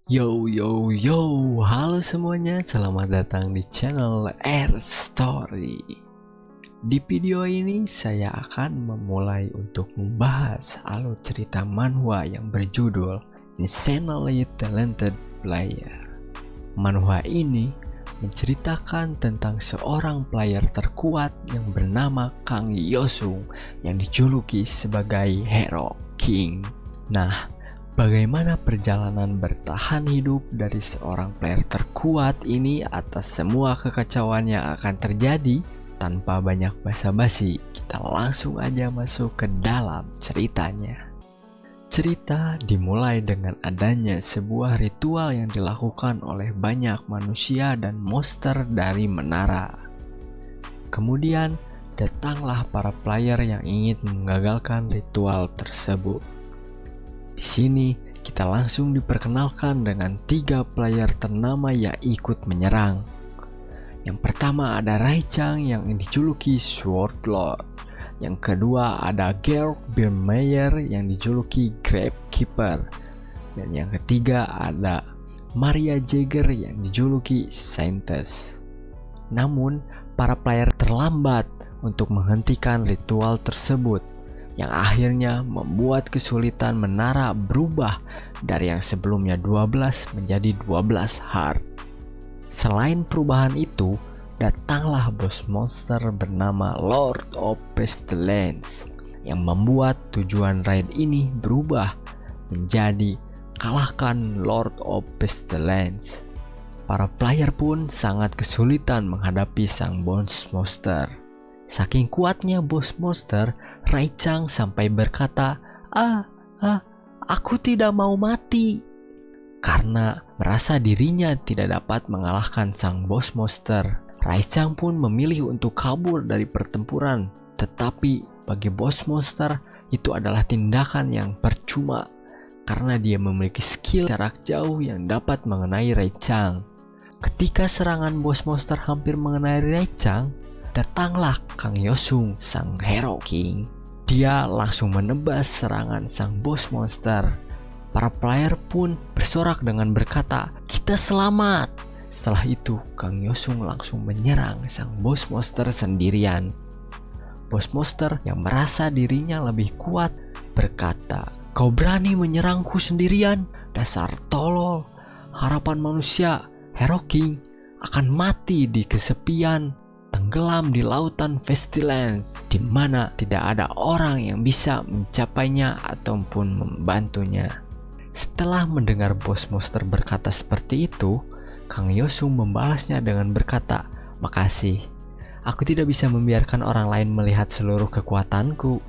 Yo yo yo, halo semuanya, selamat datang di channel Air Story. Di video ini saya akan memulai untuk membahas alur cerita manhwa yang berjudul Insanely Talented Player. Manhwa ini menceritakan tentang seorang player terkuat yang bernama Kang Yosung yang dijuluki sebagai Hero King. Nah, bagaimana perjalanan bertahan hidup dari seorang player terkuat ini atas semua kekacauan yang akan terjadi? Tanpa banyak basa-basi, kita langsung aja masuk ke dalam ceritanya. Cerita dimulai dengan adanya sebuah ritual yang dilakukan oleh banyak manusia dan monster dari menara. Kemudian datanglah para player yang ingin menggagalkan ritual tersebut. Di sini kita langsung diperkenalkan dengan 3 player ternama yang ikut menyerang. Yang pertama ada Raichang yang dijuluki Sword Lord. Yang kedua ada Georg Birmeyer yang dijuluki Gravekeeper. Dan yang ketiga ada Maria Jagger yang dijuluki Saintess. Namun para player terlambat untuk menghentikan ritual tersebut, yang akhirnya membuat kesulitan menara berubah dari yang sebelumnya 12 menjadi 12 hard. Selain perubahan itu, datanglah bos monster bernama Lord of Pestilence yang membuat tujuan raid ini berubah menjadi kalahkan Lord of Pestilence. Para player pun sangat kesulitan menghadapi sang bos monster. Saking kuatnya bos monster, Raichang sampai berkata, aku tidak mau mati. Karena merasa dirinya tidak dapat mengalahkan sang bos monster, Raichang pun memilih untuk kabur dari pertempuran. Tetapi bagi bos monster, itu adalah tindakan yang percuma, karena dia memiliki skill jarak jauh yang dapat mengenai Raichang. Ketika serangan bos monster hampir mengenai Raichang, datanglah Kang Yosung, sang Hero King. Dia langsung menebas serangan sang bos monster. Para player pun bersorak dengan berkata, "Kita selamat!" Setelah itu, Kang Yosung langsung menyerang sang bos monster sendirian. Bos monster yang merasa dirinya lebih kuat berkata, "Kau berani menyerangku sendirian? Dasar tolol! Harapan manusia, Hero King, akan mati di kesepian, tenggelam di lautan Pestilence, di mana tidak ada orang yang bisa mencapainya ataupun membantunya." Setelah mendengar bos monster berkata seperti itu, Kang Yosung membalasnya dengan berkata, "Makasih, aku tidak bisa membiarkan orang lain melihat seluruh kekuatanku."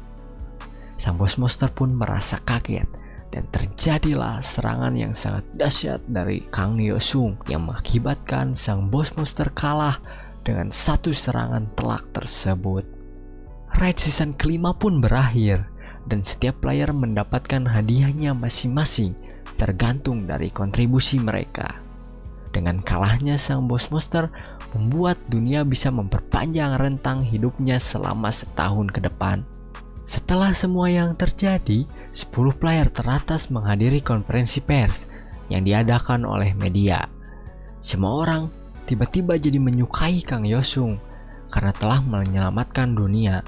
Sang bos monster pun merasa kaget, dan terjadilah serangan yang sangat dahsyat dari Kang Yosung yang mengakibatkan sang bos monster kalah dengan satu serangan telak tersebut. Raid season kelima pun berakhir, dan setiap player mendapatkan hadiahnya masing-masing tergantung dari kontribusi mereka. Dengan kalahnya sang bos monster membuat dunia bisa memperpanjang rentang hidupnya selama setahun ke depan. Setelah semua yang terjadi, 10 player teratas menghadiri konferensi pers yang diadakan oleh media. Semua orang tiba-tiba jadi menyukai Kang Yosung karena telah menyelamatkan dunia.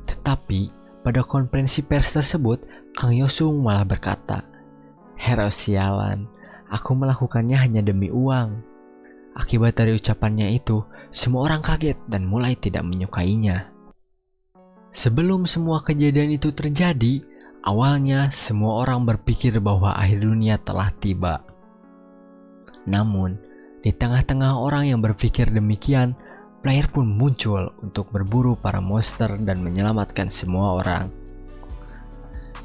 Tetapi pada konferensi pers tersebut, Kang Yosung malah berkata, "Hero sialan, aku melakukannya hanya demi uang." Akibat dari ucapannya itu, semua orang kaget dan mulai tidak menyukainya. Sebelum semua kejadian itu terjadi, awalnya semua orang berpikir bahwa akhir dunia telah tiba. Namun, di tengah-tengah orang yang berpikir demikian, player pun muncul untuk berburu para monster dan menyelamatkan semua orang.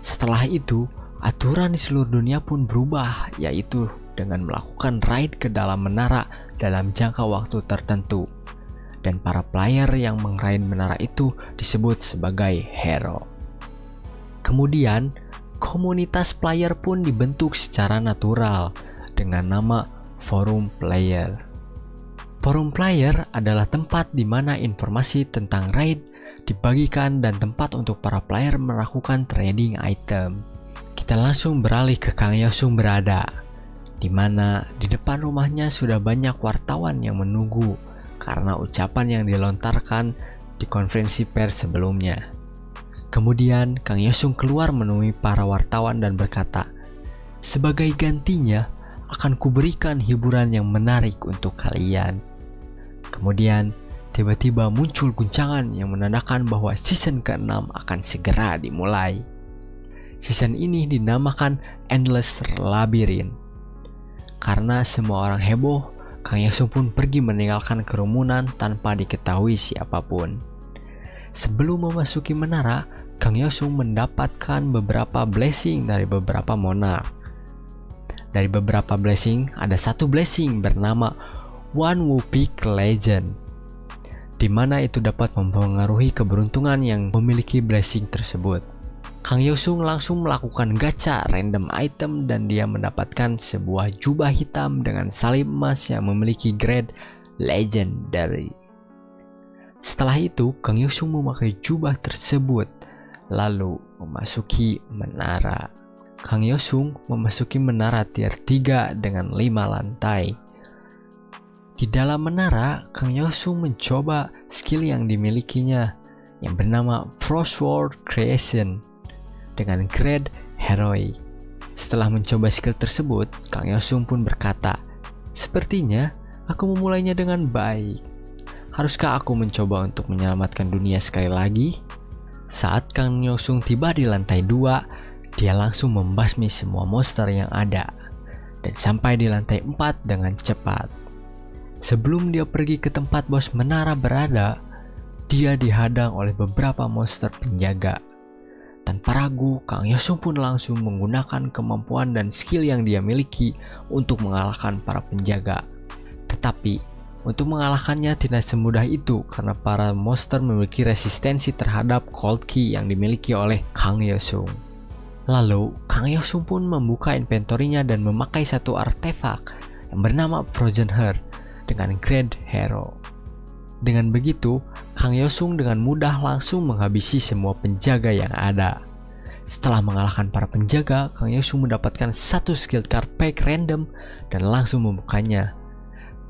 Setelah itu, aturan di seluruh dunia pun berubah, yaitu dengan melakukan raid ke dalam menara dalam jangka waktu tertentu. Dan para player yang meraid menara itu disebut sebagai hero. Kemudian, komunitas player pun dibentuk secara natural dengan nama Forum Player. Forum Player adalah tempat di mana informasi tentang raid dibagikan dan tempat untuk para player melakukan trading item. Kita langsung beralih ke Kang Yosung berada. di mana di depan rumahnya sudah banyak wartawan yang menunggu karena ucapan yang dilontarkan di konferensi pers sebelumnya. Kemudian Kang Yosung keluar menemui para wartawan dan berkata, "Sebagai gantinya akan kuberikan hiburan yang menarik untuk kalian." Kemudian tiba-tiba muncul guncangan yang menandakan bahwa season ke-6 akan segera dimulai. Season ini dinamakan Endless Labyrinth. Karena semua orang heboh, Kang Yosung pun pergi meninggalkan kerumunan tanpa diketahui siapapun. Sebelum memasuki menara, Kang Yosung mendapatkan beberapa blessing dari beberapa monarch. Dari beberapa blessing, ada satu blessing bernama One Wu Peak Legend, di mana itu dapat mempengaruhi keberuntungan yang memiliki blessing tersebut. Kang Yosung langsung melakukan gacha random item dan dia mendapatkan sebuah jubah hitam dengan salib emas yang memiliki grade legendary. Setelah itu, Kang Yosung memakai jubah tersebut lalu memasuki menara. Kang Yosung memasuki menara tier 3 dengan 5 lantai. Di dalam menara, Kang Yosung mencoba skill yang dimilikinya yang bernama Frostward Creation dengan grade Heroic. Setelah mencoba skill tersebut, Kang Yosung pun berkata, "Sepertinya aku memulainya dengan baik. Haruskah aku mencoba untuk menyelamatkan dunia sekali lagi?" Saat Kang Yosung tiba di lantai 2, dia langsung membasmi semua monster yang ada dan sampai di lantai 4 dengan cepat. Sebelum dia pergi ke tempat bos menara berada, dia dihadang oleh beberapa monster penjaga. Tanpa ragu, Kang Yosung pun langsung menggunakan kemampuan dan skill yang dia miliki untuk mengalahkan para penjaga. Tetapi, untuk mengalahkannya tidak semudah itu karena para monster memiliki resistensi terhadap cold key yang dimiliki oleh Kang Yosung. Lalu, Kang Yosung pun membuka inventorinya dan memakai satu artefak yang bernama Frozen Heart dengan grade Hero. Dengan begitu, Kang Yosung dengan mudah langsung menghabisi semua penjaga yang ada. Setelah mengalahkan para penjaga, Kang Yosung mendapatkan satu skill card pack random dan langsung membukanya.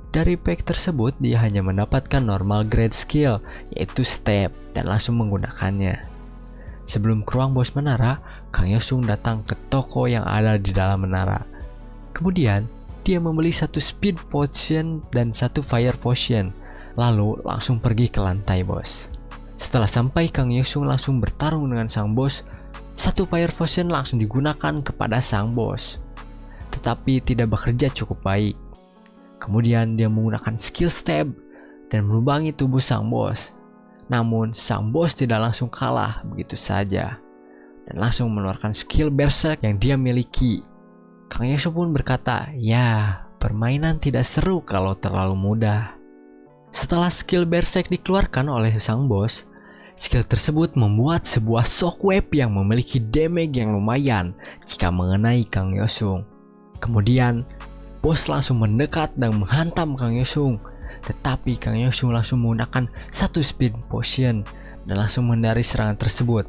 Dari pack tersebut, dia hanya mendapatkan normal grade skill, yaitu step, dan langsung menggunakannya. Sebelum ke ruang bos menara, Kang Yosung datang ke toko yang ada di dalam menara. Kemudian, dia membeli satu speed potion dan satu fire potion, lalu langsung pergi ke lantai bos. Setelah sampai, Kang Yosung langsung bertarung dengan sang bos. Satu fire potion langsung digunakan kepada sang bos, tetapi tidak bekerja cukup baik. Kemudian dia menggunakan skill stab dan melubangi tubuh sang bos. Namun sang bos tidak langsung kalah begitu saja dan langsung mengeluarkan skill berserk yang dia miliki. Kang Yosung pun berkata, "Ya, permainan tidak seru kalau terlalu mudah." Setelah skill berserk dikeluarkan oleh sang bos, skill tersebut membuat sebuah shockwave yang memiliki damage yang lumayan jika mengenai Kang Yosung. Kemudian, bos langsung mendekat dan menghantam Kang Yosung. Tetapi Kang Yosung langsung menggunakan satu speed potion dan langsung menghindari serangan tersebut.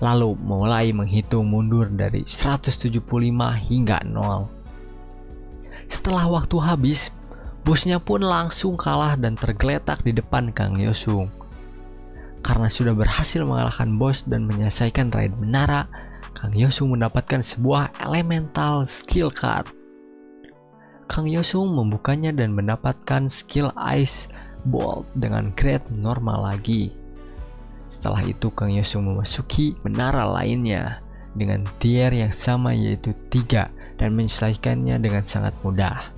Lalu mulai menghitung mundur dari 175 hingga 0. Setelah waktu habis, bosnya pun langsung kalah dan tergeletak di depan Kang Yosung. Karena sudah berhasil mengalahkan bos dan menyelesaikan raid menara, Kang Yosung mendapatkan sebuah elemental skill card. Kang Yosung membukanya dan mendapatkan skill Ice Bolt dengan grade normal lagi. Setelah itu, Kang Yosung memasuki menara lainnya dengan tier yang sama, yaitu 3, dan menyelesaikannya dengan sangat mudah.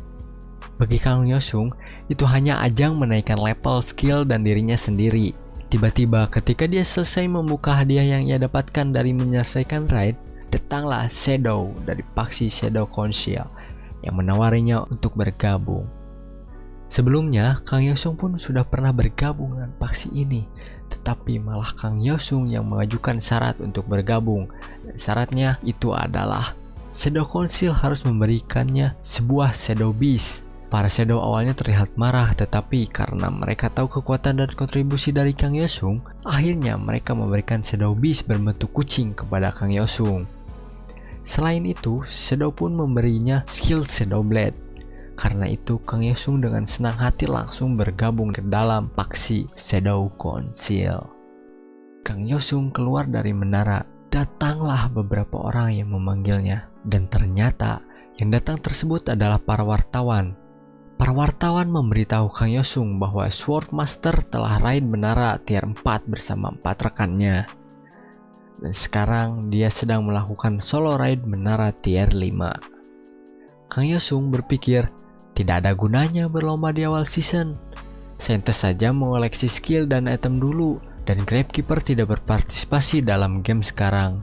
Bagi Kang Yosung, itu hanya ajang menaikkan level skill dan dirinya sendiri. Tiba-tiba ketika dia selesai membuka hadiah yang ia dapatkan dari menyelesaikan raid, datanglah Shadow dari faksi Shadow Council yang menawarinya untuk bergabung. Sebelumnya, Kang Yosung pun sudah pernah bergabung dengan faksi ini, tetapi malah Kang Yosung yang mengajukan syarat untuk bergabung. Dan syaratnya itu adalah Shadow Council harus memberikannya sebuah Shadow Beast. Para Shadow awalnya terlihat marah, tetapi karena mereka tahu kekuatan dan kontribusi dari Kang Yosung, akhirnya mereka memberikan Shadow Beast berbentuk kucing kepada Kang Yosung. Selain itu, Shadow pun memberinya skill Shadow Blade. Karena itu, Kang Yosung dengan senang hati langsung bergabung ke dalam faksi Shadow Council. Kang Yosung keluar dari menara. Datanglah beberapa orang yang memanggilnya. Dan ternyata yang datang tersebut adalah para wartawan. Para wartawan memberitahu Kang Yosung bahwa Swordmaster telah raid menara tier 4 bersama 4 rekannya. Dan sekarang dia sedang melakukan solo raid menara tier 5. Kang Yosung berpikir, tidak ada gunanya berlomba di awal season. Sentes saja mengoleksi skill dan item dulu, dan Gravekeeper tidak berpartisipasi dalam game sekarang.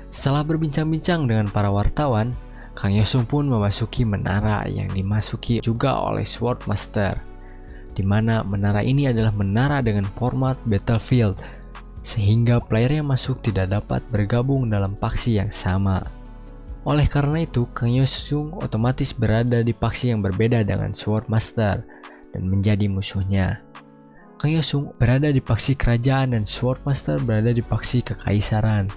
Setelah berbincang-bincang dengan para wartawan, Kang Yosung pun memasuki menara yang dimasuki juga oleh Swordmaster, di mana menara ini adalah menara dengan format Battlefield, sehingga player yang masuk tidak dapat bergabung dalam faksi yang sama. Oleh karena itu, Kang Yosung otomatis berada di faksi yang berbeda dengan Swordmaster dan menjadi musuhnya. Kang Yosung berada di faksi kerajaan dan Swordmaster berada di faksi kekaisaran.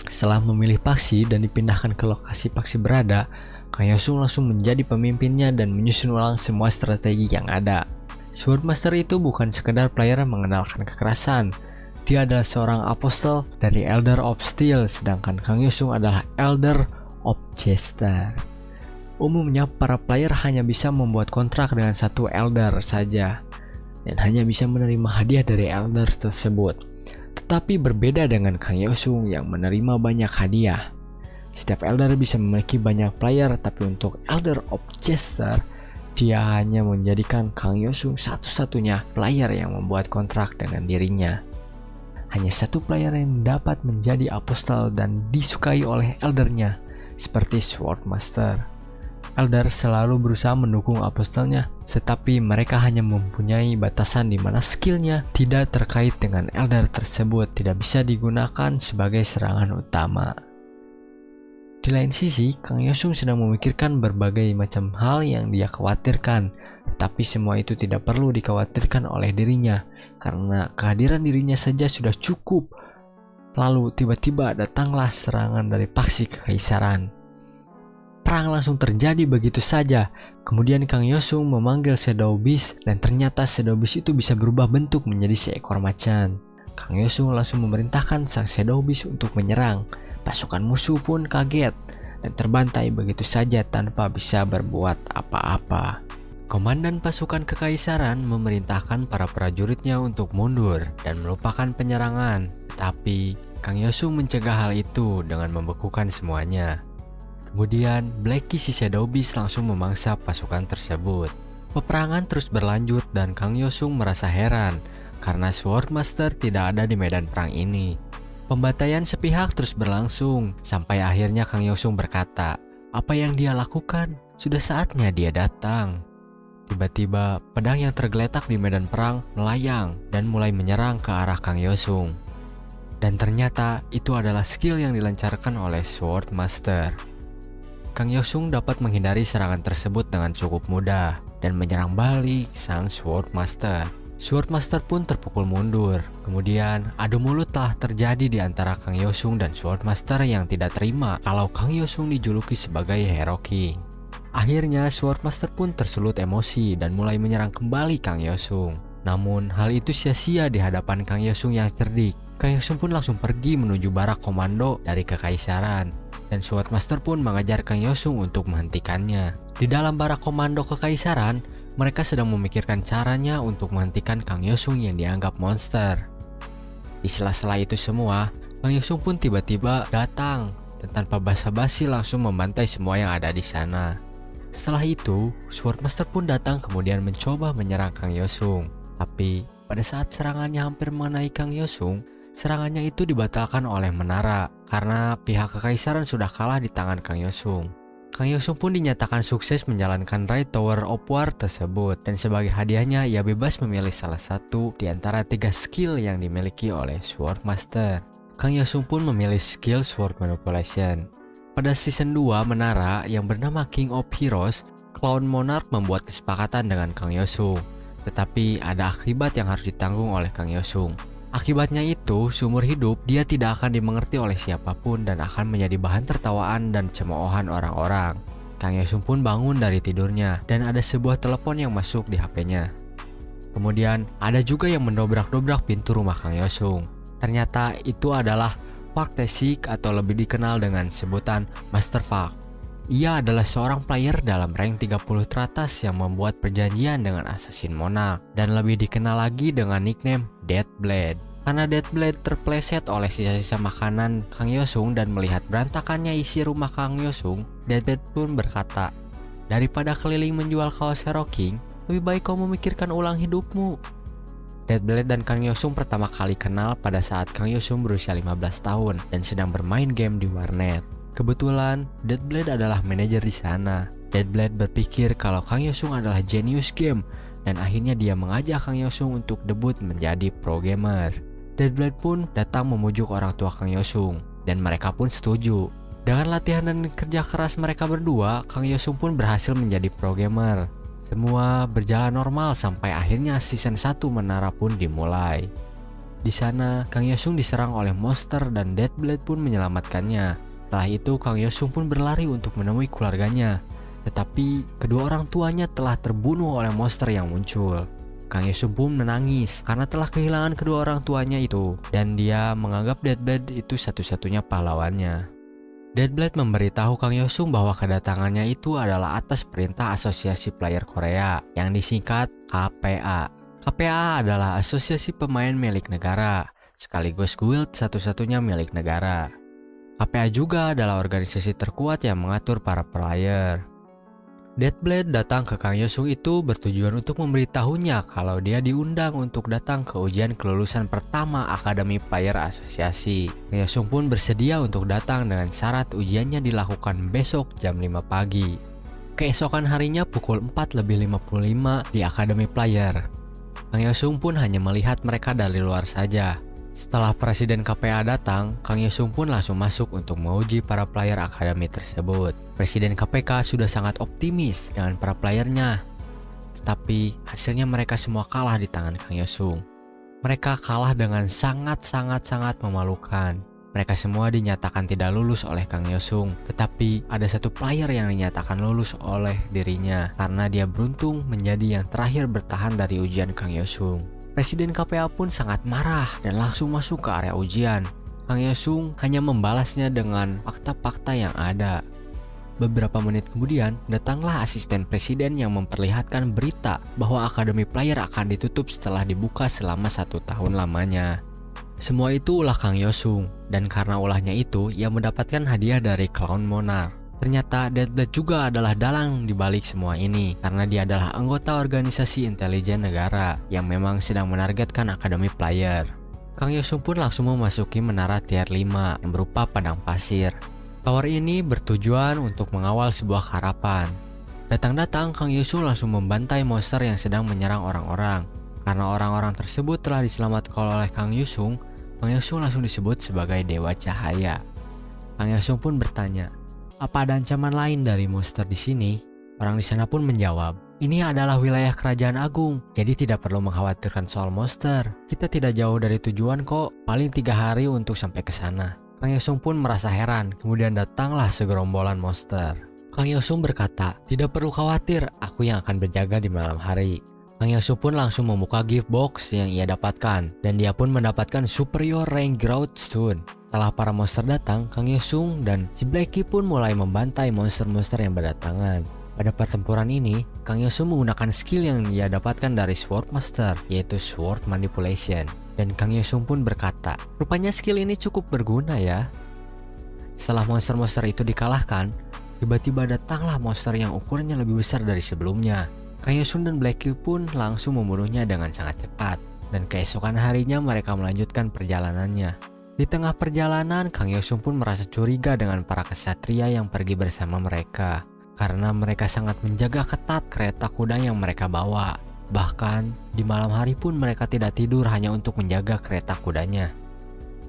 Setelah memilih faksi dan dipindahkan ke lokasi faksi berada, Kang Yosung langsung menjadi pemimpinnya dan menyusun ulang semua strategi yang ada. Swordmaster itu bukan sekedar player yang mengenalkan kekerasan. Dia adalah seorang apostle dari Elder of Steel, sedangkan Kang Yosung adalah Elder of Jester. Umumnya para player hanya bisa membuat kontrak dengan satu Elder saja dan hanya bisa menerima hadiah dari Elder tersebut. Tetapi berbeda dengan Kang Yosung yang menerima banyak hadiah. Setiap Elder bisa memiliki banyak player, tapi untuk Elder of Jester, dia hanya menjadikan Kang Yosung satu-satunya player yang membuat kontrak dengan dirinya. Hanya satu player yang dapat menjadi apostle dan disukai oleh eldernya, seperti Swordmaster. Elder selalu berusaha mendukung apostelnya, tetapi mereka hanya mempunyai batasan di mana skillnya tidak terkait dengan elder tersebut, tidak bisa digunakan sebagai serangan utama. Di lain sisi, Kang Yosung sedang memikirkan berbagai macam hal yang dia khawatirkan, tetapi semua itu tidak perlu dikhawatirkan oleh dirinya, karena kehadiran dirinya saja sudah cukup. Lalu tiba-tiba datanglah serangan dari faksi kekaisaran. Perang langsung terjadi begitu saja. Kemudian Kang Yosung memanggil Shadow Beast, dan ternyata Shadow Beast itu bisa berubah bentuk menjadi seekor macan. Kang Yosung langsung memerintahkan sang Shadow Beast untuk menyerang. Pasukan musuh pun kaget dan terbantai begitu saja tanpa bisa berbuat apa-apa. Komandan pasukan kekaisaran memerintahkan para prajuritnya untuk mundur dan melupakan penyerangan. Tetapi Kang Yosung mencegah hal itu dengan membekukan semuanya. Kemudian Blackie si Shadow Beast langsung memangsa pasukan tersebut. Peperangan terus berlanjut dan Kang Yosung merasa heran karena Swordmaster tidak ada di medan perang ini. Pembantaian sepihak terus berlangsung sampai akhirnya Kang Yosung berkata, apa yang dia lakukan? Sudah saatnya dia datang. Tiba-tiba pedang yang tergeletak di medan perang melayang dan mulai menyerang ke arah Kang Yosung. Dan ternyata itu adalah skill yang dilancarkan oleh Swordmaster. Kang Yosung dapat menghindari serangan tersebut dengan cukup mudah dan menyerang balik sang Swordmaster. Swordmaster pun terpukul mundur. Kemudian adu mulut telah terjadi di antara Kang Yosung dan Swordmaster yang tidak terima kalau Kang Yosung dijuluki sebagai Hero King. Akhirnya Swordmaster pun tersulut emosi dan mulai menyerang kembali Kang Yosung. Namun hal itu sia-sia di hadapan Kang Yosung yang cerdik. Kang Yosung pun langsung pergi menuju barak komando dari kekaisaran, dan Swordmaster pun mengajar Kang Yosung untuk menghentikannya. Di dalam barak komando kekaisaran, mereka sedang memikirkan caranya untuk menghentikan Kang Yosung yang dianggap monster. Di sela-sela itu semua, Kang Yosung pun tiba-tiba datang dan tanpa basa-basi langsung membantai semua yang ada di sana. Setelah itu, Swordmaster pun datang kemudian mencoba menyerang Kang Yosung. Tapi pada saat serangannya hampir mengenai Kang Yosung, serangannya itu dibatalkan oleh menara karena pihak kekaisaran sudah kalah di tangan Kang Yosung. Kang Yosung pun dinyatakan sukses menjalankan raid Tower of War tersebut, dan sebagai hadiahnya ia bebas memilih salah satu di antara 3 skill yang dimiliki oleh Swordmaster. Kang Yosung pun memilih skill Sword Manipulation. Pada season 2 menara yang bernama King of Heroes, Clown Monarch membuat kesepakatan dengan Kang Yosung, tetapi ada akibat yang harus ditanggung oleh Kang Yosung. Akibatnya itu, seumur hidup dia tidak akan dimengerti oleh siapapun dan akan menjadi bahan tertawaan dan cemoohan orang-orang. Kang Yosung pun bangun dari tidurnya dan ada sebuah telepon yang masuk di HP-nya. Kemudian ada juga yang mendobrak-dobrak pintu rumah Kang Yosung. Ternyata itu adalah Park Tae-sik atau lebih dikenal dengan sebutan Master Park. Ia adalah seorang player dalam rank 30 teratas yang membuat perjanjian dengan Assassin Monarch dan lebih dikenal lagi dengan nickname Deathblade. Karena Deathblade terpleset oleh sisa-sisa makanan Kang Yosung dan melihat berantakannya isi rumah Kang Yosung, Deathblade pun berkata, "Daripada keliling menjual kaos Hero King, lebih baik kau memikirkan ulang hidupmu." Deathblade dan Kang Yosung pertama kali kenal pada saat Kang Yosung berusia 15 tahun dan sedang bermain game di warnet. Kebetulan, Deathblade adalah manajer di sana. Deathblade berpikir kalau Kang Yosung adalah jenius game dan akhirnya dia mengajak Kang Yosung untuk debut menjadi pro gamer. Deathblade pun datang memujuk orang tua Kang Yosung dan mereka pun setuju. Dengan latihan dan kerja keras mereka berdua, Kang Yosung pun berhasil menjadi pro gamer. Semua berjalan normal sampai akhirnya season 1 Menara pun dimulai. Di sana, Kang Yosung diserang oleh monster dan Deathblade pun menyelamatkannya. Setelah itu, Kang Yosung pun berlari untuk menemui keluarganya. Tetapi, kedua orang tuanya telah terbunuh oleh monster yang muncul. Kang Yosung pun menangis karena telah kehilangan kedua orang tuanya itu. Dan dia menganggap Deathblade itu satu-satunya pahlawannya. Deathblade memberitahu Kang Yosung bahwa kedatangannya itu adalah atas perintah Asosiasi Player Korea yang disingkat KPA. KPA adalah asosiasi pemain milik negara, sekaligus guild satu-satunya milik negara. KPA juga adalah organisasi terkuat yang mengatur para player. Deathblade datang ke Kang Yosung itu bertujuan untuk memberitahunya kalau dia diundang untuk datang ke ujian kelulusan pertama Akademi Player Asosiasi. Kang Yosung pun bersedia untuk datang dengan syarat ujiannya dilakukan besok jam 5 pagi. Keesokan harinya pukul 4:55 di Akademi Player. Kang Yosung pun hanya melihat mereka dari luar saja. Setelah Presiden KPA datang, Kang Yosung pun langsung masuk untuk menguji para player akademi tersebut. Presiden KPK sudah sangat optimis dengan para playernya. Tapi hasilnya mereka semua kalah di tangan Kang Yosung. Mereka kalah dengan sangat memalukan. Mereka semua dinyatakan tidak lulus oleh Kang Yosung. Tetapi ada satu player yang dinyatakan lulus oleh dirinya karena dia beruntung menjadi yang terakhir bertahan dari ujian Kang Yosung. Presiden KPA pun sangat marah dan langsung masuk ke area ujian. Kang Yosung hanya membalasnya dengan fakta-fakta yang ada. Beberapa menit kemudian, datanglah asisten presiden yang memperlihatkan berita bahwa Akademi Player akan ditutup setelah dibuka selama 1 tahun lamanya. Semua itu ulah Kang Yosung, dan karena ulahnya itu, ia mendapatkan hadiah dari Clown Monarch. Ternyata Deathblade juga adalah dalang di balik semua ini karena dia adalah anggota organisasi intelijen negara yang memang sedang menargetkan Akademi Player. Kang Yosung pun langsung memasuki menara tier 5 yang berupa padang pasir. Tower ini bertujuan untuk mengawal sebuah karapan. Datang-datang, Kang Yosung langsung membantai monster yang sedang menyerang orang-orang. Karena orang-orang tersebut telah diselamatkan oleh Kang Yosung langsung disebut sebagai Dewa Cahaya. Kang Yosung pun bertanya, "Apa ada ancaman lain dari monster di sini?" Orang di sana pun menjawab, "Ini adalah wilayah kerajaan agung, jadi tidak perlu mengkhawatirkan soal monster. Kita tidak jauh dari tujuan kok, paling 3 hari untuk sampai ke sana." Kang Yosung pun merasa heran, kemudian datanglah segerombolan monster. Kang Yosung berkata, "Tidak perlu khawatir, aku yang akan berjaga di malam hari." Kang Yosung pun langsung membuka gift box yang ia dapatkan, dan dia pun mendapatkan superior rank Growth Stone. Setelah para monster datang, Kang Yosung dan si Blackie pun mulai membantai monster-monster yang berdatangan. Pada pertempuran ini, Kang Yosung menggunakan skill yang ia dapatkan dari Sword Master, yaitu Sword Manipulation. Dan Kang Yosung pun berkata, "Rupanya skill ini cukup berguna ya." Setelah monster-monster itu dikalahkan, tiba-tiba datanglah monster yang ukurannya lebih besar dari sebelumnya. Kang Yosung dan Blackie pun langsung membunuhnya dengan sangat cepat. Dan keesokan harinya mereka melanjutkan perjalanannya. Di tengah perjalanan, Kang Yosung pun merasa curiga dengan para kesatria yang pergi bersama mereka. Karena mereka sangat menjaga ketat kereta kuda yang mereka bawa. Bahkan, di malam hari pun mereka tidak tidur hanya untuk menjaga kereta kudanya.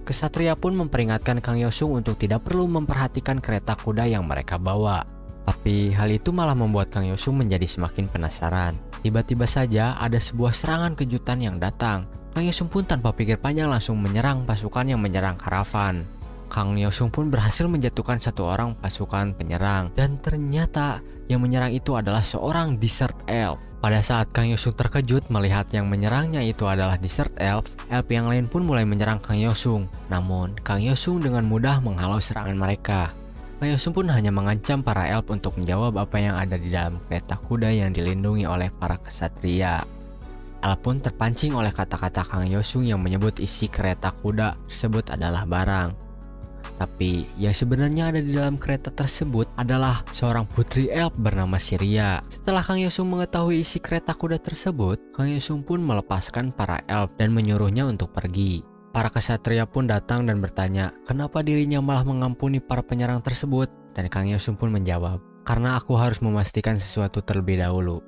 Kesatria pun memperingatkan Kang Yosung untuk tidak perlu memperhatikan kereta kuda yang mereka bawa. Tapi hal itu malah membuat Kang Yosung menjadi semakin penasaran. Tiba-tiba saja ada sebuah serangan kejutan yang datang. Kang Yosung pun tanpa pikir panjang langsung menyerang pasukan yang menyerang karavan. Kang Yosung pun berhasil menjatuhkan satu orang pasukan penyerang, dan ternyata yang menyerang itu adalah seorang Desert Elf. Pada saat Kang Yosung terkejut melihat yang menyerangnya itu adalah Desert Elf, elf yang lain pun mulai menyerang Kang Yosung. Namun Kang Yosung dengan mudah menghalau serangan mereka. Kang Yosung pun hanya mengancam para elf untuk menjawab apa yang ada di dalam kereta kuda yang dilindungi oleh para kesatria. Elf pun terpancing oleh kata-kata Kang Yosung yang menyebut isi kereta kuda tersebut adalah barang. Tapi yang sebenarnya ada di dalam kereta tersebut adalah seorang putri elf bernama Siria. Setelah Kang Yosung mengetahui isi kereta kuda tersebut, Kang Yosung pun melepaskan para elf dan menyuruhnya untuk pergi. Para kesatria pun datang dan bertanya kenapa dirinya malah mengampuni para penyerang tersebut. Dan Kang Yosung pun menjawab, karena aku harus memastikan sesuatu terlebih dahulu.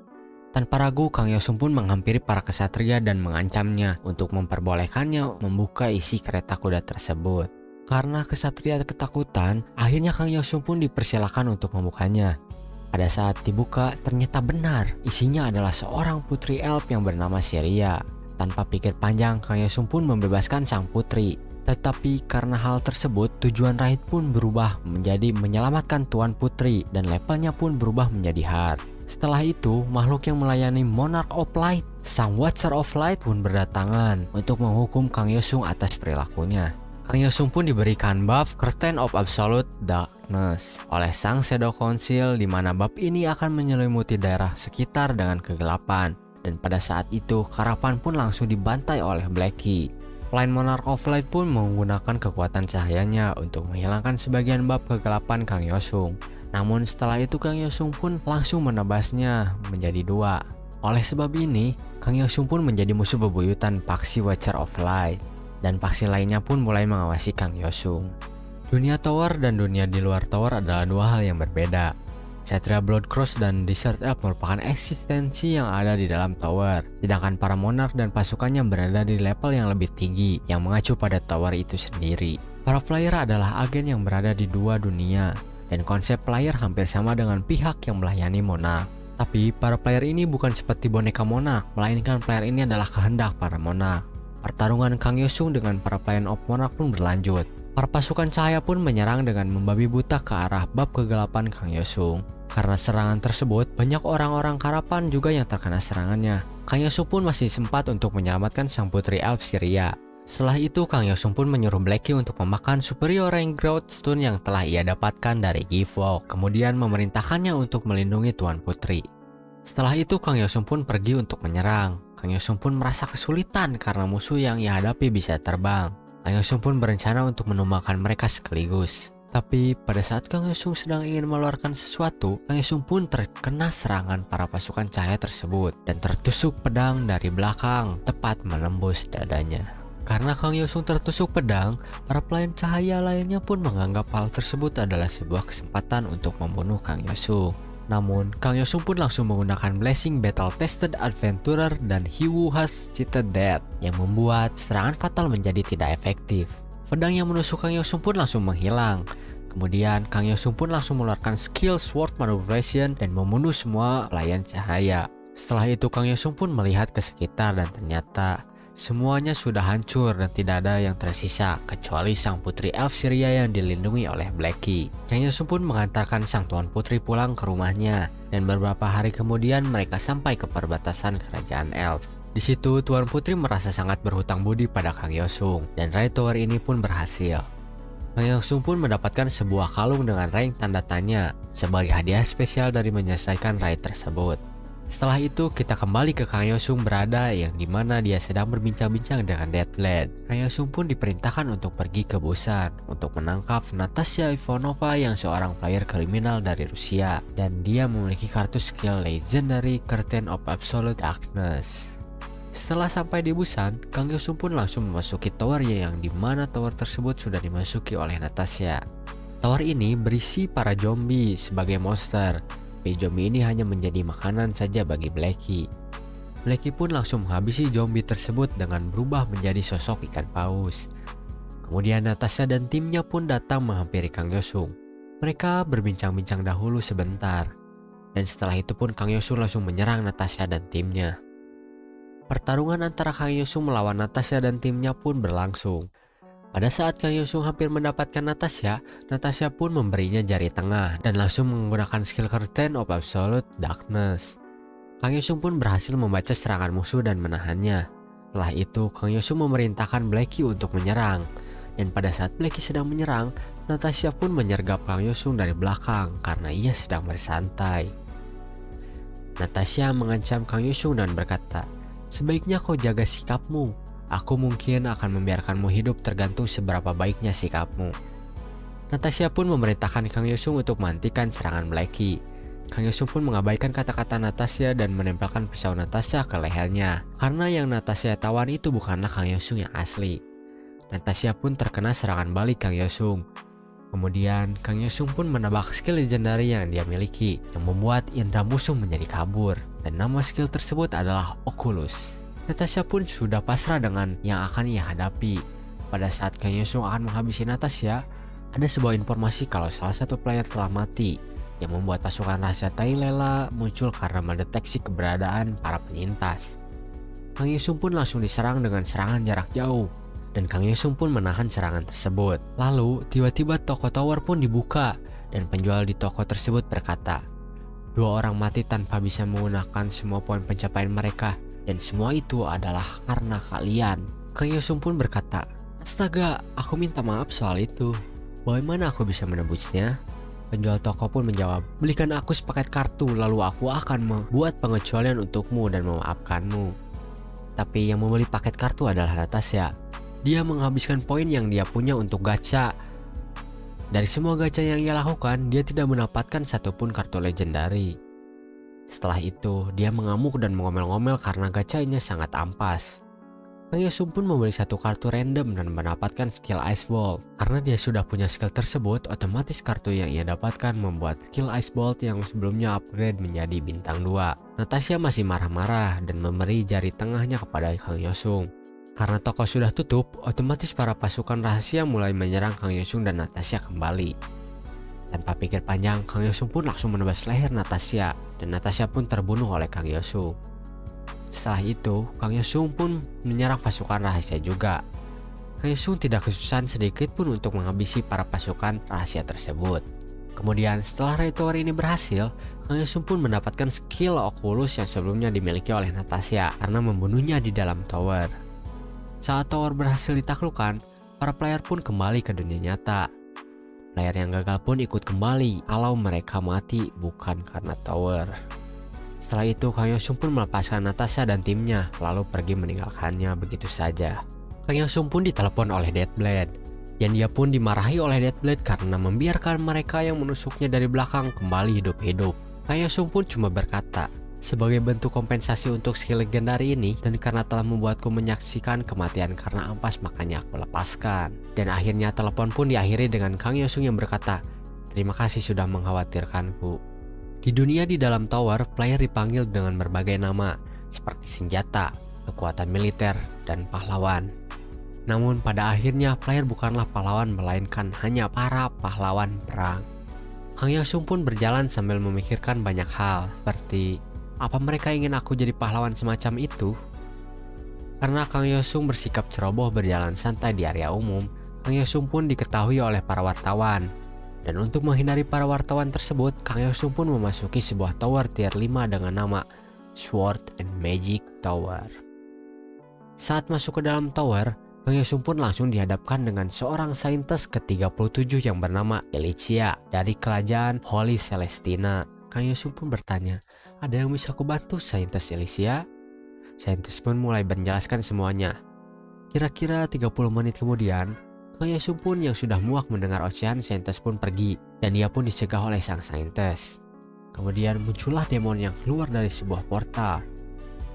Tanpa ragu, Kang Yosung pun menghampiri para kesatria dan mengancamnya untuk memperbolehkannya membuka isi kereta kuda tersebut. Karena kesatria ketakutan, akhirnya Kang Yosung pun dipersilakan untuk membukanya. Pada saat dibuka, ternyata benar isinya adalah seorang putri elf yang bernama Siria. Tanpa pikir panjang, Kang Yosung pun membebaskan sang putri. Tetapi karena hal tersebut, tujuan Raid pun berubah menjadi menyelamatkan Tuan Putri dan levelnya pun berubah menjadi hard. Setelah itu, makhluk yang melayani Monarch of Light, sang Watcher of Light pun berdatangan untuk menghukum Kang Yosung atas perilakunya. Kang Yosung pun diberikan buff Curtain of Absolute Darkness oleh sang Shadow Council, di mana buff ini akan menyelimuti daerah sekitar dengan kegelapan. Dan pada saat itu, karavan pun langsung dibantai oleh Blackie. Selain Monarch of Light pun menggunakan kekuatan cahayanya untuk menghilangkan sebagian bab kegelapan Kang Yosung. Namun setelah itu Kang Yosung pun langsung menebasnya menjadi dua. Oleh sebab ini, Kang Yosung pun menjadi musuh bebuyutan paksi Watcher of Light. Dan paksi lainnya pun mulai mengawasi Kang Yosung. Dunia tower dan dunia di luar tower adalah dua hal yang berbeda. Ksatria Bloodcross dan Desert Elf merupakan eksistensi yang ada di dalam tower, sedangkan para monark dan pasukannya berada di level yang lebih tinggi yang mengacu pada tower itu sendiri. Para player adalah agen yang berada di dua dunia, dan konsep player hampir sama dengan pihak yang melayani monark. Tapi para player ini bukan seperti boneka monark, melainkan player ini adalah kehendak para monark. Pertarungan Kang Yosung dengan para player of monark pun berlanjut. Para pasukan cahaya pun menyerang dengan membabi buta ke arah bab kegelapan Kang Yosung. Karena serangan tersebut, banyak orang-orang karavan juga yang terkena serangannya. Kang Yosung pun masih sempat untuk menyelamatkan sang putri elf Siria. Setelah itu, Kang Yosung pun menyuruh Blackie untuk memakan superior rank growth stone yang telah ia dapatkan dari Givok, kemudian memerintahkannya untuk melindungi Tuan Putri. Setelah itu, Kang Yosung pun pergi untuk menyerang. Kang Yosung pun merasa kesulitan karena musuh yang ia hadapi bisa terbang. Kang Yosung pun berencana untuk menumbangkan mereka sekaligus. Tapi pada saat Kang Yosung sedang ingin mengeluarkan sesuatu, Kang Yosung pun terkena serangan para pasukan cahaya tersebut dan tertusuk pedang dari belakang, tepat menembus dadanya. Karena Kang Yosung tertusuk pedang, para pelayan cahaya lainnya pun menganggap hal tersebut adalah sebuah kesempatan untuk membunuh Kang Yosung. Namun, Kang Yosung pun langsung menggunakan Blessing Battle Tested Adventurer dan He Who Has Cheated Death yang membuat serangan fatal menjadi tidak efektif. Pedang yang menusuk Kang Yosung pun langsung menghilang. Kemudian, Kang Yosung pun langsung mengeluarkan skill Sword Manipulation dan membunuh semua pelayan cahaya. Setelah itu, Kang Yosung pun melihat ke sekitar dan ternyata semuanya sudah hancur dan tidak ada yang tersisa kecuali sang putri elf Siria yang dilindungi oleh Blackie. Kang Yosung pun mengantarkan sang tuan putri pulang ke rumahnya dan beberapa hari kemudian mereka sampai ke perbatasan kerajaan elf. Di situ Tuan Putri merasa sangat berhutang budi pada Kang Yosung dan raid tower ini pun berhasil. Kang Yosung pun mendapatkan sebuah kalung dengan rank tanda tanya sebagai hadiah spesial dari menyelesaikan raid tersebut. Setelah itu kita kembali ke Kang Yosung berada yang dimana dia sedang berbincang-bincang dengan Deathblade. Kang Yosung pun diperintahkan untuk pergi ke Busan untuk menangkap Natasha Ivanova yang seorang player kriminal dari Rusia dan dia memiliki kartu skill Legendary Curtain of Absolute Darkness. Setelah sampai di Busan, Kang Yosung pun langsung memasuki towernya yang dimana tower tersebut sudah dimasuki oleh Natasha. Tower ini berisi para zombie sebagai monster. Tapi zombie ini hanya menjadi makanan saja bagi Blackie. Blackie pun langsung menghabisi zombie tersebut dengan berubah menjadi sosok ikan paus. Kemudian Natasha dan timnya pun datang menghampiri Kang Yosung. Mereka berbincang-bincang dahulu sebentar. Dan setelah itu pun Kang Yosung langsung menyerang Natasha dan timnya. Pertarungan antara Kang Yosung melawan Natasha dan timnya pun berlangsung. Pada saat Kang Yosung hampir mendapatkan Natasha, Natasha pun memberinya jari tengah dan langsung menggunakan skill Curtain of Absolute Darkness. Kang Yosung pun berhasil membaca serangan musuh dan menahannya. Setelah itu, Kang Yosung memerintahkan Blackie untuk menyerang. Dan pada saat Blackie sedang menyerang, Natasha pun menyergap Kang Yosung dari belakang karena ia sedang bersantai. Natasha mengancam Kang Yosung dan berkata, "Sebaiknya kau jaga sikapmu. Aku mungkin akan membiarkanmu hidup tergantung seberapa baiknya sikapmu." Natasha pun memerintahkan Kang Yosung untuk menghentikan serangan Blackie. Kang Yosung pun mengabaikan kata-kata Natasha dan menempelkan pisau Natasha ke lehernya. Karena yang Natasha tawan itu bukanlah Kang Yosung yang asli. Natasha pun terkena serangan balik Kang Yosung. Kemudian Kang Yosung pun menebak skill legendary yang dia miliki, yang membuat indera musuh menjadi kabur. Dan nama skill tersebut adalah Oculus. Natasha pun sudah pasrah dengan yang akan ia hadapi. Pada saat Kang Yosung akan menghabisi Natasha, ada sebuah informasi kalau salah satu player telah mati, yang membuat pasukan rahasia Tai Lela muncul karena mendeteksi keberadaan para penyintas. Kang Yosung pun langsung diserang dengan serangan jarak jauh, dan Kang Yosung pun menahan serangan tersebut. Lalu tiba-tiba toko tower pun dibuka, dan penjual di toko tersebut berkata, "2 orang mati tanpa bisa menggunakan semua poin pencapaian mereka. Dan semua itu adalah karena kalian." Kang Yosung pun berkata, "Astaga, aku minta maaf soal itu. Bagaimana aku bisa menebusnya?" Penjual toko pun menjawab, "Belikan aku sepaket kartu, lalu aku akan membuat pengecualian untukmu dan memaafkanmu." Tapi yang membeli paket kartu adalah Natasha. Dia menghabiskan poin yang dia punya untuk gacha. Dari semua gacha yang ia lakukan, dia tidak mendapatkan satupun kartu legendary. Setelah itu, dia mengamuk dan mengomel-ngomel karena gacanya sangat ampas. Kang Yosung pun membeli satu kartu random dan mendapatkan skill Ice Bolt. Karena dia sudah punya skill tersebut, otomatis kartu yang ia dapatkan membuat skill Ice Bolt yang sebelumnya upgrade menjadi bintang 2. Natasha masih marah-marah dan memberi jari tengahnya kepada Kang Yosung. Karena toko sudah tutup, otomatis para pasukan rahasia mulai menyerang Kang Yosung dan Natasha kembali. Tanpa pikir panjang, Kang Yosung pun langsung menebas leher Natasha, dan Natasha pun terbunuh oleh Kang Yosung. Setelah itu, Kang Yosung pun menyerang pasukan rahasia juga. Kang Yosung tidak kesusahan sedikit pun untuk menghabisi para pasukan rahasia tersebut. Kemudian setelah raid tower ini berhasil, Kang Yosung pun mendapatkan skill Oculus yang sebelumnya dimiliki oleh Natasha karena membunuhnya di dalam tower. Saat tower berhasil ditaklukkan, para player pun kembali ke dunia nyata. Player yang gagal pun ikut kembali kalau mereka mati bukan karena tower. Setelah itu, Kang Yosung pun melepaskan Natasha dan timnya, lalu pergi meninggalkannya begitu saja. Kang Yosung pun ditelepon oleh Deathblade, dan dia pun dimarahi oleh Deathblade karena membiarkan mereka yang menusuknya dari belakang kembali hidup-hidup. Kang Yosung pun cuma berkata, "Sebagai bentuk kompensasi untuk skill legendary ini, dan karena telah membuatku menyaksikan kematian karena ampas, makanya aku lepaskan." Dan akhirnya telepon pun diakhiri dengan Kang Yosung yang berkata, "Terima kasih sudah mengkhawatirkanku." Di dunia di dalam tower, player dipanggil dengan berbagai nama, seperti senjata, kekuatan militer, dan pahlawan. Namun pada akhirnya player bukanlah pahlawan melainkan hanya para pahlawan perang. Kang Yosung pun berjalan sambil memikirkan banyak hal, seperti apa mereka ingin aku jadi pahlawan semacam itu? Karena Kang Yosung bersikap ceroboh berjalan santai di area umum, Kang Yosung pun diketahui oleh para wartawan. Dan untuk menghindari para wartawan tersebut, Kang Yosung pun memasuki sebuah tower tier 5 dengan nama Sword and Magic Tower. Saat masuk ke dalam tower, Kang Yosung pun langsung dihadapkan dengan seorang saintis ke-37 yang bernama Elicia dari kerajaan Holy Celestina. Kang Yosung pun bertanya, "Ada yang bisa kubantu, saintis Elicia?" Saintis pun mulai menjelaskan semuanya. Kira-kira 30 menit kemudian, Kang Yosung pun yang sudah muak mendengar ocehan saintis pun pergi, dan dia pun dicegah oleh sang saintis. Kemudian muncullah demon yang keluar dari sebuah portal.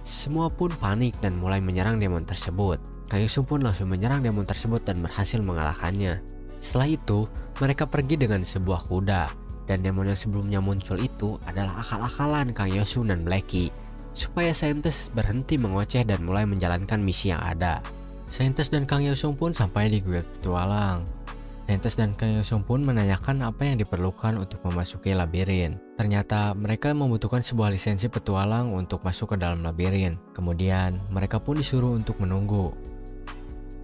Semua pun panik dan mulai menyerang demon tersebut. Kang Yosung pun langsung menyerang demon tersebut dan berhasil mengalahkannya. Setelah itu, mereka pergi dengan sebuah kuda, dan demon yang sebelumnya muncul itu adalah akal-akalan Kang Yosung dan Blackie, supaya saintis berhenti mengoceh dan mulai menjalankan misi yang ada. Saintis dan Kang Yosung pun sampai di guild petualang. Saintis dan Kang Yosung pun menanyakan apa yang diperlukan untuk memasuki labirin. Ternyata mereka membutuhkan sebuah lisensi petualang untuk masuk ke dalam labirin. Kemudian mereka pun disuruh untuk menunggu.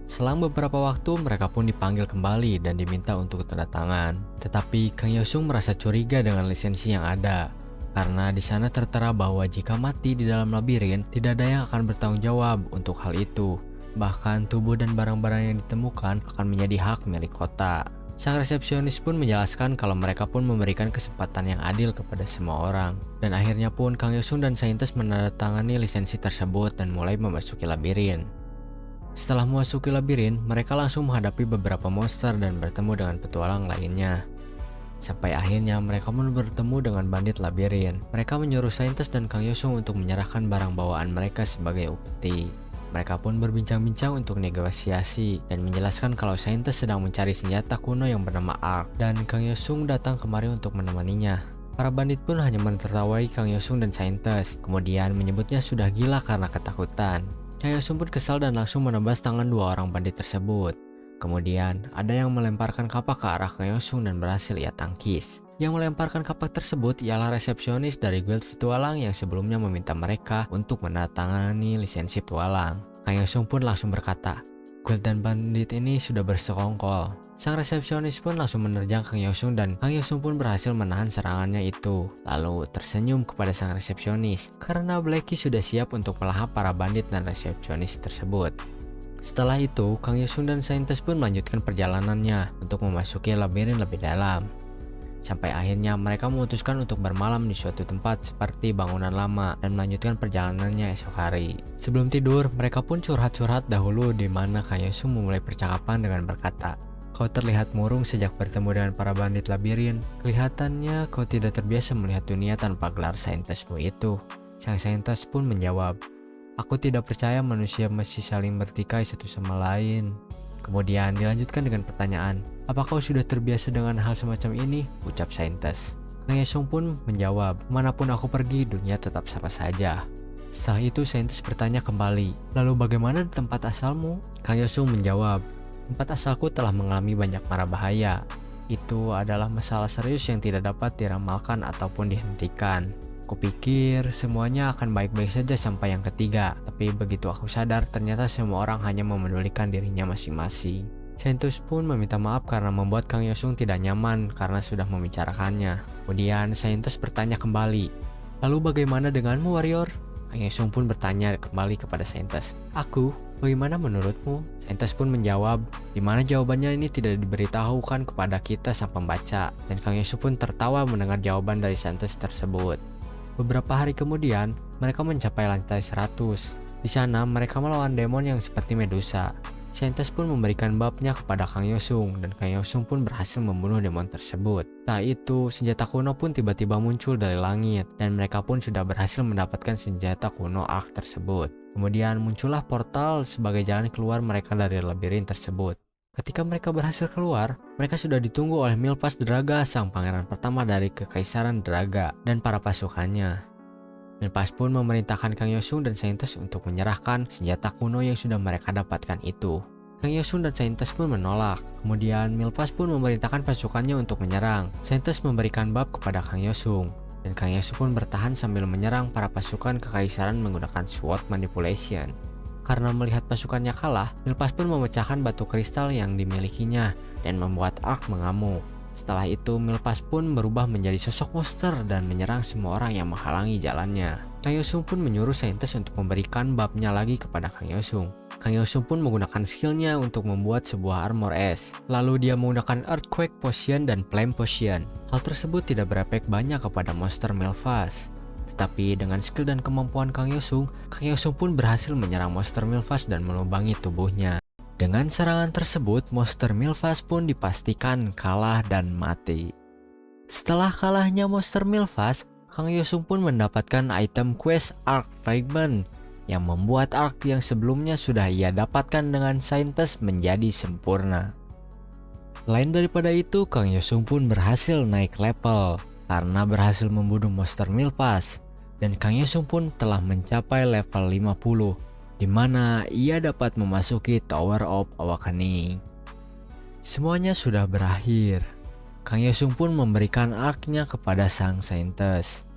Selang beberapa waktu mereka pun dipanggil kembali dan diminta untuk tanda tangan. Tetapi Kang Yosung merasa curiga dengan lisensi yang ada. Karena di sana tertera bahwa jika mati di dalam labirin, tidak ada yang akan bertanggung jawab untuk hal itu. Bahkan tubuh dan barang-barang yang ditemukan akan menjadi hak milik kota. Sang resepsionis pun menjelaskan kalau mereka pun memberikan kesempatan yang adil kepada semua orang. Dan akhirnya pun Kang Yosung dan saintis menandatangani lisensi tersebut dan mulai memasuki labirin. Setelah memasuki labirin, mereka langsung menghadapi beberapa monster dan bertemu dengan petualang lainnya. Sampai akhirnya mereka pun bertemu dengan bandit labirin. Mereka menyuruh saintis dan Kang Yosung untuk menyerahkan barang bawaan mereka sebagai upeti. Mereka pun berbincang-bincang untuk negosiasi dan menjelaskan kalau saintis sedang mencari senjata kuno yang bernama Ark dan Kang Yosung datang kemari untuk menemaninya. Para bandit pun hanya menertawai Kang Yosung dan saintis, kemudian menyebutnya sudah gila karena ketakutan. Kang Yosung pun kesal dan langsung menebas tangan dua orang bandit tersebut. Kemudian ada yang melemparkan kapak ke arah Kang Yosung dan berhasil ia tangkis. Yang melemparkan kapak tersebut ialah resepsionis dari guild petualang yang sebelumnya meminta mereka untuk menandatangani lisensi petualang. Kang Yosung pun langsung berkata, guild dan bandit ini sudah bersekongkol. Sang resepsionis pun langsung menerjang Kang Yosung dan Kang Yosung pun berhasil menahan serangannya itu. Lalu tersenyum kepada sang resepsionis karena Blacky sudah siap untuk melahap para bandit dan resepsionis tersebut. Setelah itu, Kang Yosung dan saintis pun melanjutkan perjalanannya untuk memasuki labirin lebih dalam. Sampai akhirnya mereka memutuskan untuk bermalam di suatu tempat seperti bangunan lama dan melanjutkan perjalanannya esok hari. Sebelum tidur, mereka pun curhat-curhat dahulu di mana Kang Yosung memulai percakapan dengan berkata, "Kau terlihat murung sejak bertemu dengan para bandit labirin. Kelihatannya kau tidak terbiasa melihat dunia tanpa gelar saintismu itu." Sang saintis pun menjawab, "Aku tidak percaya manusia masih saling bertikai satu sama lain." Kemudian dilanjutkan dengan pertanyaan, "Apa kau sudah terbiasa dengan hal semacam ini?" ucap saintis. Kang Yosung pun menjawab, "Manapun aku pergi, dunia tetap sama saja." Setelah itu saintis bertanya kembali, "Lalu bagaimana di tempat asalmu?" Kang Yosung menjawab, "Tempat asalku telah mengalami banyak mara bahaya. Itu adalah masalah serius yang tidak dapat diramalkan ataupun dihentikan. Kupikir semuanya akan baik-baik saja sampai yang ketiga, tapi begitu aku sadar ternyata semua orang hanya memedulikan dirinya masing-masing." Saintis pun meminta maaf karena membuat Kang Yosung tidak nyaman karena sudah membicarakannya. Kemudian saintis bertanya kembali, "Lalu bagaimana denganmu, warrior?" Kang Yosung pun bertanya kembali kepada saintis, "Aku, bagaimana menurutmu?" Saintis pun menjawab, di mana jawabannya ini tidak diberitahukan kepada kita sang pembaca, dan Kang Yosung pun tertawa mendengar jawaban dari saintis tersebut. Beberapa hari kemudian, mereka mencapai lantai 100. Di sana, mereka melawan demon yang seperti Medusa. Saintis pun memberikan babnya kepada Kang Yosung, dan Kang Yosung pun berhasil membunuh demon tersebut. Setelah itu, senjata kuno pun tiba-tiba muncul dari langit, dan mereka pun sudah berhasil mendapatkan senjata kuno Ark tersebut. Kemudian muncullah portal sebagai jalan keluar mereka dari labirin tersebut. Ketika mereka berhasil keluar, mereka sudah ditunggu oleh Milpas Draga, sang pangeran pertama dari Kekaisaran Draga, dan para pasukannya. Milpas pun memerintahkan Kang Yosung dan saintis untuk menyerahkan senjata kuno yang sudah mereka dapatkan itu. Kang Yosung dan saintis pun menolak. Kemudian Milpas pun memerintahkan pasukannya untuk menyerang. Saintis memberikan bab kepada Kang Yosung, dan Kang Yosung pun bertahan sambil menyerang para pasukan Kekaisaran menggunakan sword manipulation. Karena melihat pasukannya kalah, Milpas pun memecahkan batu kristal yang dimilikinya dan membuat Ark mengamuk. Setelah itu, Milpas pun berubah menjadi sosok monster dan menyerang semua orang yang menghalangi jalannya. Kang Yosung pun menyuruh saintis untuk memberikan babnya lagi kepada Kang Yosung. Kang Yosung pun menggunakan skillnya untuk membuat sebuah armor es. Lalu dia menggunakan Earthquake Potion dan Flame Potion. Hal tersebut tidak berefek banyak kepada monster Milpas. Tetapi dengan skill dan kemampuan Kang Yosung pun berhasil menyerang monster Milpas dan melubangi tubuhnya. Dengan serangan tersebut, monster Milpas pun dipastikan kalah dan mati. Setelah kalahnya monster Milpas, Kang Yosung pun mendapatkan item quest Ark Fragment yang membuat Ark yang sebelumnya sudah ia dapatkan dengan saintis menjadi sempurna. Selain daripada itu, Kang Yosung pun berhasil naik level karena berhasil membunuh monster Milpas, dan Kang Yosung pun telah mencapai level 50, di mana ia dapat memasuki Tower of Awakening. Semuanya sudah berakhir. Kang Yosung pun memberikan arknya kepada sang saintis.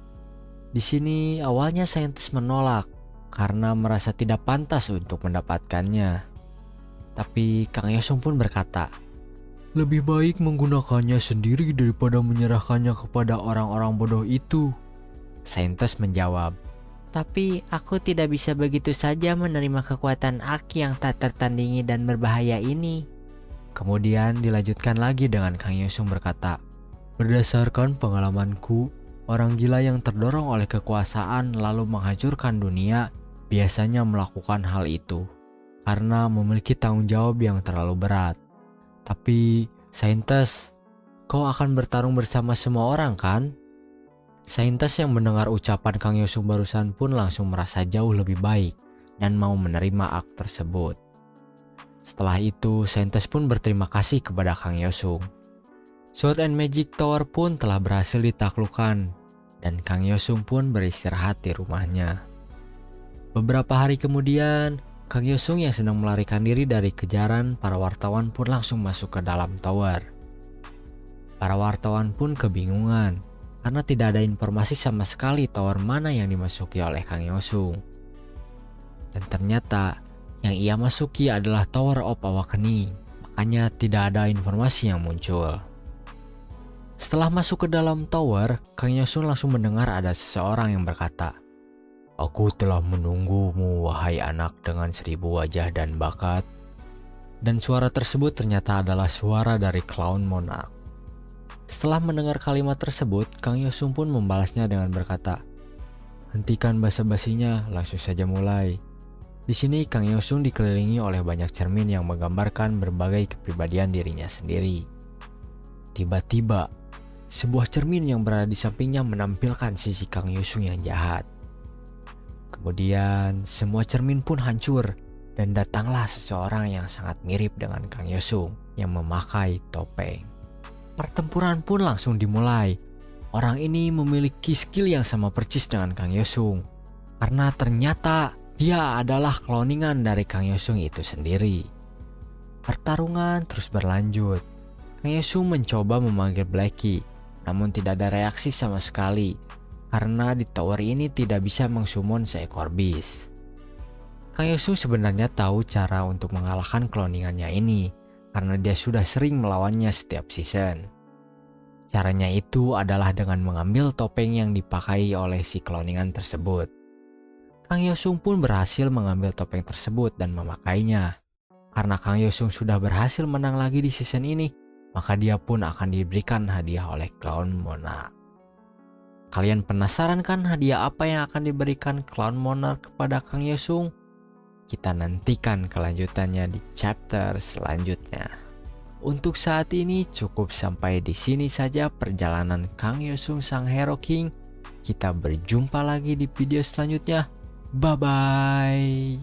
Di sini awalnya saintis menolak karena merasa tidak pantas untuk mendapatkannya. Tapi Kang Yosung pun berkata, "Lebih baik menggunakannya sendiri daripada menyerahkannya kepada orang-orang bodoh itu." Saintis menjawab, "Tapi aku tidak bisa begitu saja menerima kekuatan ark yang tak tertandingi dan berbahaya ini." Kemudian dilanjutkan lagi dengan Kang Yosung berkata, "Berdasarkan pengalamanku, orang gila yang terdorong oleh kekuasaan lalu menghancurkan dunia biasanya melakukan hal itu karena memiliki tanggung jawab yang terlalu berat. Tapi, saintis, kau akan bertarung bersama semua orang kan?" Saintis yang mendengar ucapan Kang Yosung barusan pun langsung merasa jauh lebih baik dan mau menerima ark tersebut. Setelah itu, saintis pun berterima kasih kepada Kang Yosung. Sword and Magic Tower pun telah berhasil ditaklukkan dan Kang Yosung pun beristirahat di rumahnya. Beberapa hari kemudian, Kang Yosung yang sedang melarikan diri dari kejaran para wartawan pun langsung masuk ke dalam tower. Para wartawan pun kebingungan karena tidak ada informasi sama sekali tower mana yang dimasuki oleh Kang Yosung. Dan ternyata yang ia masuki adalah Tower of Awakening, makanya tidak ada informasi yang muncul. Setelah masuk ke dalam tower, Kang Yosung langsung mendengar ada seseorang yang berkata, "Aku telah menunggumu, wahai anak dengan 1000 wajah dan bakat." Dan suara tersebut ternyata adalah suara dari Clown Monarch. Setelah mendengar kalimat tersebut, Kang Yosung pun membalasnya dengan berkata, "Hentikan basa-basinya, langsung saja mulai." Di sini Kang Yosung dikelilingi oleh banyak cermin yang menggambarkan berbagai kepribadian dirinya sendiri. Tiba-tiba, sebuah cermin yang berada di sampingnya menampilkan sisi Kang Yosung yang jahat. Kemudian, semua cermin pun hancur dan datanglah seseorang yang sangat mirip dengan Kang Yosung yang memakai topeng. Pertempuran pun langsung dimulai. Orang ini memiliki skill yang sama persis dengan Kang Yosung karena ternyata dia adalah kloningan dari Kang Yosung itu sendiri. Pertarungan terus berlanjut. Kang Yosung mencoba memanggil Blackie, namun tidak ada reaksi sama sekali karena di tower ini tidak bisa mengsummon seekor beast. Kang Yosung sebenarnya tahu cara untuk mengalahkan kloningannya ini karena dia sudah sering melawannya setiap season. Caranya itu adalah dengan mengambil topeng yang dipakai oleh si kloningan tersebut. Kang Yosung pun berhasil mengambil topeng tersebut dan memakainya. Karena Kang Yosung sudah berhasil menang lagi di season ini, maka dia pun akan diberikan hadiah oleh Clown Monarch. Kalian penasaran kan hadiah apa yang akan diberikan Clown Monarch kepada Kang Yosung? Kita nantikan kelanjutannya di chapter selanjutnya. Untuk saat ini cukup sampai di sini saja perjalanan Kang Yosung sang Hero King. Kita berjumpa lagi di video selanjutnya. Bye-bye.